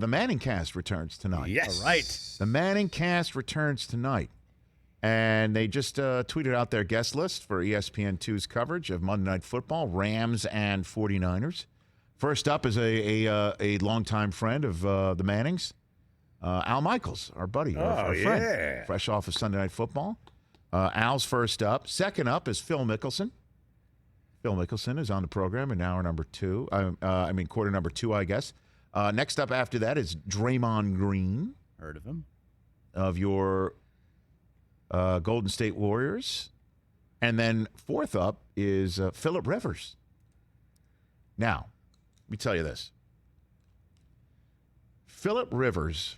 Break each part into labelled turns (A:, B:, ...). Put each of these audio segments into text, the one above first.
A: The Manningcast returns tonight.
B: Yes.
C: All right.
A: The Manningcast returns tonight. And they just tweeted out their guest list for ESPN2's coverage of Monday Night Football, Rams and 49ers. First up is a longtime friend of the Mannings, Al Michaels, our buddy, our friend, fresh off of Sunday Night Football. Al's first up. Second up is Phil Mickelson. Phil Mickelson is on the program in hour number 2. Quarter number 2, I guess. Next up after that is Draymond Green.
C: Heard of him.
A: Of your Golden State Warriors. And then fourth up is Phillip Rivers. Now, let me tell you this. Phillip Rivers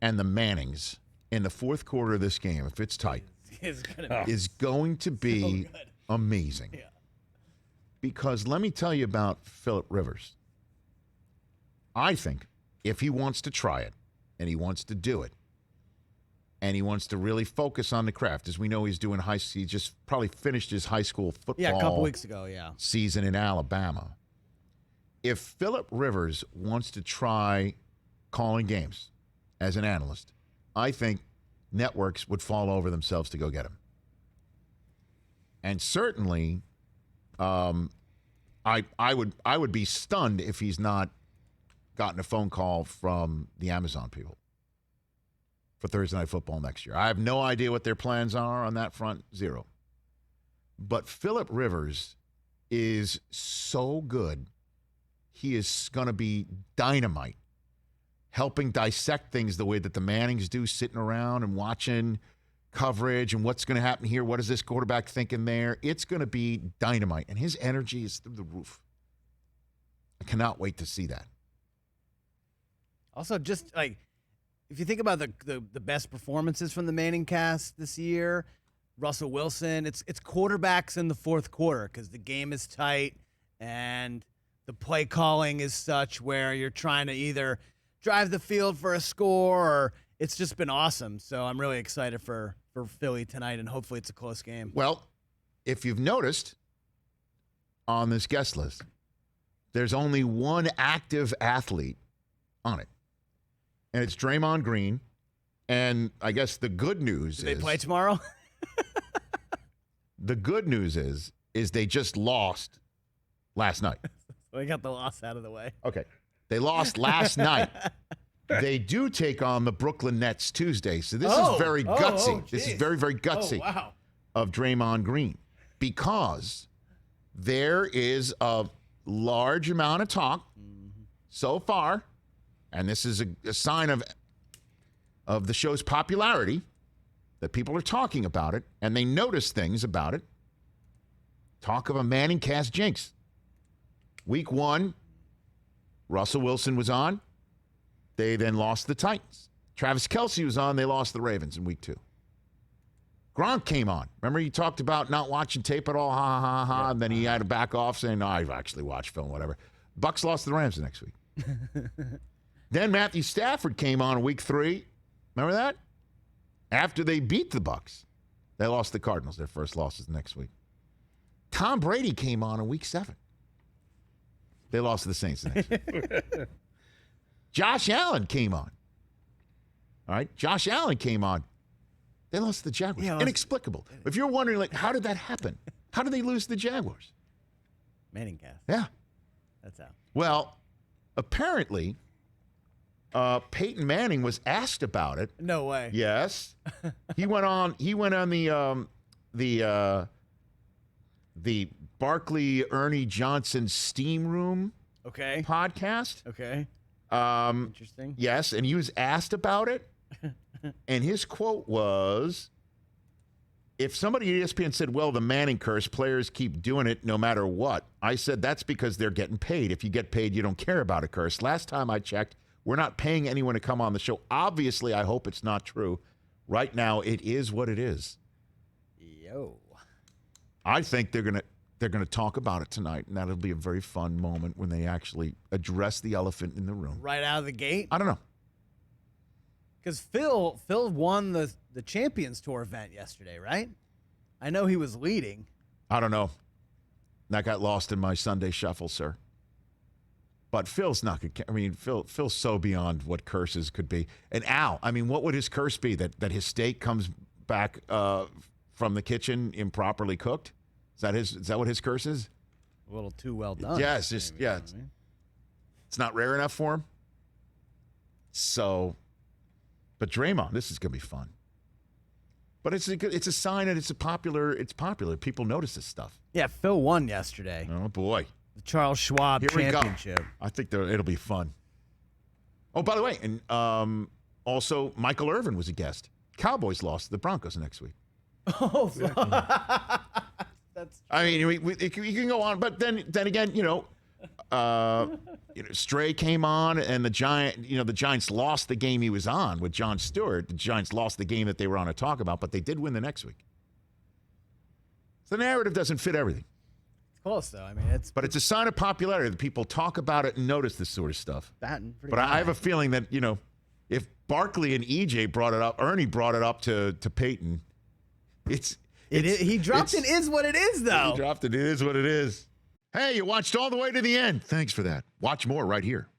A: and the Mannings in the fourth quarter of this game, if it's tight, is going to be amazing. Yeah. Because let me tell you about Phillip Rivers. I think if he wants to try it, and he wants to do it, and he wants to really focus on the craft, as we know he just probably finished his high school football
C: a couple weeks ago,
A: season in Alabama. If Phillip Rivers wants to try calling games as an analyst, I think networks would fall over themselves to go get him. And certainly, I would be stunned if he's not gotten a phone call from the Amazon people for Thursday Night Football next year. I have no idea what their plans are on that front, zero. But Phillip Rivers is so good. He is going to be dynamite, helping dissect things the way that the Mannings do, sitting around and watching coverage and what's going to happen here. What is this quarterback thinking there? It's going to be dynamite, and his energy is through the roof. I cannot wait to see that.
C: Also, just like if you think about the best performances from the Manningcast this year, Russell Wilson, it's quarterbacks in the fourth quarter because the game is tight and the play calling is such where you're trying to either drive the field for a score or it's just been awesome. So I'm really excited for Philly tonight, and hopefully it's a close game.
A: Well, if you've noticed on this guest list, there's only one active athlete on it, and it's Draymond Green. And I guess the good news is...
C: Do they play tomorrow?
A: The good news is they just lost last night.
C: They got the loss out of the way.
A: Okay. They lost last night. They do take on the Brooklyn Nets Tuesday. So this is very gutsy. This is very, very gutsy of Draymond Green, because there is a large amount of talk so far, and this is a sign of the show's popularity, that people are talking about it, and they notice things about it. Talk of a Manningcast jinx. Week 1, Russell Wilson was on. They then lost the Titans. Travis Kelce was on. They lost the Ravens in week 2. Gronk came on. Remember, he talked about not watching tape at all, ha. And then he had to back off saying, no, I've actually watched film, whatever. Bucks lost to the Rams the next week. Then Matthew Stafford came on in week 3. Remember that? After they beat the Bucks, they lost the Cardinals, their first losses next week. Tom Brady came on in week 7. They lost to the Saints the next week. Josh Allen came on. All right? Josh Allen came on. They lost to the Jaguars. Yeah, inexplicable. If you're wondering, like, how did that happen? How did they lose to the Jaguars?
C: Manningcast.
A: Yeah.
C: That's how.
A: Well, apparently, Peyton Manning was asked about it.
C: No way.
A: Yes. He went on the Barkley Ernie Johnson Steam Room podcast.
C: Okay. Interesting.
A: Yes, and he was asked about it, and his quote was, if somebody at ESPN said, well, the Manning curse, players keep doing it no matter what, I said that's because they're getting paid. If you get paid, you don't care about a curse. Last time I checked, we're not paying anyone to come on the show. Obviously, I hope it's not true. Right now, it is what it is.
C: Yo.
A: I think they're gonna talk about it tonight, and that'll be a very fun moment when they actually address the elephant in the room.
C: Right out of the gate?
A: I don't know.
C: Because Phil won the Champions Tour event yesterday, right? I know he was leading.
A: I don't know. That got lost in my Sunday shuffle, sir. But Phil's not good. I mean, Phil's so beyond what curses could be. And Al, I mean, what would his curse be? That his steak comes back from the kitchen improperly cooked? Is that what his curse is?
C: A little too well done.
A: Yes, it's not rare enough for him. So, but Draymond, this is gonna be fun. But it's a sign that it's popular. People notice this stuff.
C: Yeah, Phil won yesterday.
A: Oh boy.
C: The Charles Schwab Championship.
A: I think it'll be fun. Oh, by the way, and also Michael Irvin was a guest. Cowboys lost to the Broncos next week.
C: Oh, that's.
A: I mean, you can go on, but then again, Stray came on, and the Giants lost the game he was on with Jon Stewart. The Giants lost the game that they were on to talk about, but they did win the next week. So the narrative doesn't fit everything.
C: Close though. I mean,
A: but it's a sign of popularity that people talk about it and notice this sort of stuff.
C: But
A: I have a feeling that if Barkley and EJ brought it up, Ernie brought it up to Peyton.
C: He dropped it is what it is though.
A: He dropped it is what it is. Hey, you watched all the way to the end. Thanks for that. Watch more right here.